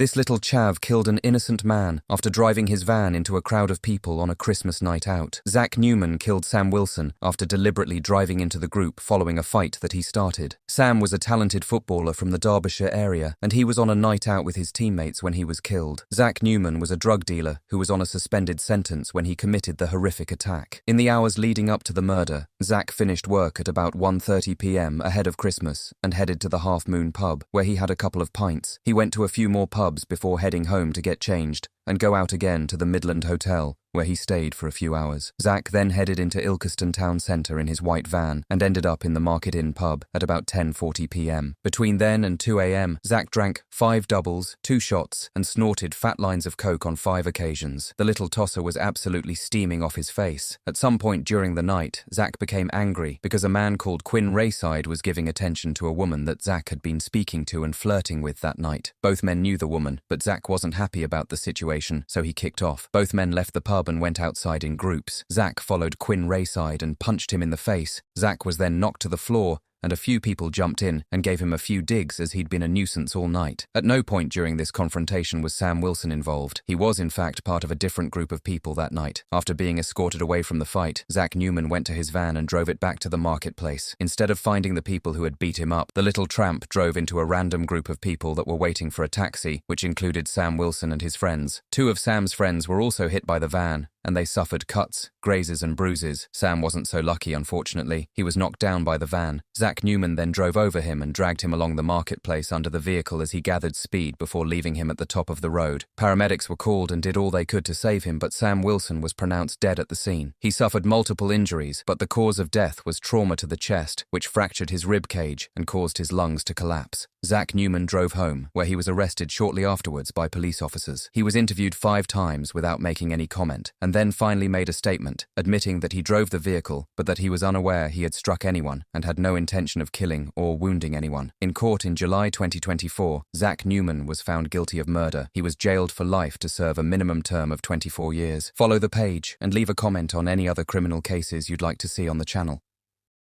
This little chav killed an innocent man after driving his van into a crowd of people on a Christmas night out. Zac Newman killed Sam Wilson after deliberately driving into the group following a fight that he started. Sam was a talented footballer from the Derbyshire area, and he was on a night out with his teammates when he was killed. Zac Newman was a drug dealer who was on a suspended sentence when he committed the horrific attack. In the hours leading up to the murder, Zac finished work at about 1:30 p.m. ahead of Christmas and headed to the Half Moon pub, where he had a couple of pints. He went to a few more pubs before heading home to get changed and go out again to the Midland Hotel, where he stayed for a few hours. Zac then headed into Ilkeston town centre in his white van and ended up in the Market Inn pub at about 10:40 p.m. Between then and 2 a.m., Zac drank 5 doubles, 2 shots, and snorted fat lines of coke on 5 occasions. The little tosser was absolutely steaming off his face. At some point during the night, Zac became angry because a man called Quinn Rayside was giving attention to a woman that Zac had been speaking to and flirting with that night. Both men knew the woman, but Zac wasn't happy about the situation, so he kicked off. Both men left the pub and went outside in groups. Zac followed Quinn Rayside and punched him in the face. Zac was then knocked to the floor, and a few people jumped in and gave him a few digs as he'd been a nuisance all night. At no point during this confrontation was Sam Wilson involved. He was in fact part of a different group of people that night. After being escorted away from the fight, Zac Newman went to his van and drove it back to the marketplace. Instead of finding the people who had beat him up, the little tramp drove into a random group of people that were waiting for a taxi, which included Sam Wilson and his friends. 2 of Sam's friends were also hit by the van, and they suffered cuts, grazes and bruises. Sam wasn't so lucky, unfortunately. He was knocked down by the van. Zac Newman then drove over him and dragged him along the marketplace under the vehicle as he gathered speed before leaving him at the top of the road. Paramedics were called and did all they could to save him, but Sam Wilson was pronounced dead at the scene. He suffered multiple injuries, but the cause of death was trauma to the chest, which fractured his rib cage and caused his lungs to collapse. Zac Newman drove home, where he was arrested shortly afterwards by police officers. He was interviewed 5 times without making any comment, and then finally made a statement, admitting that he drove the vehicle, but that he was unaware he had struck anyone and had no intention of killing or wounding anyone. In court in July 2024, Zac Newman was found guilty of murder. He was jailed for life to serve a minimum term of 24 years. Follow the page and leave a comment on any other criminal cases you'd like to see on the channel.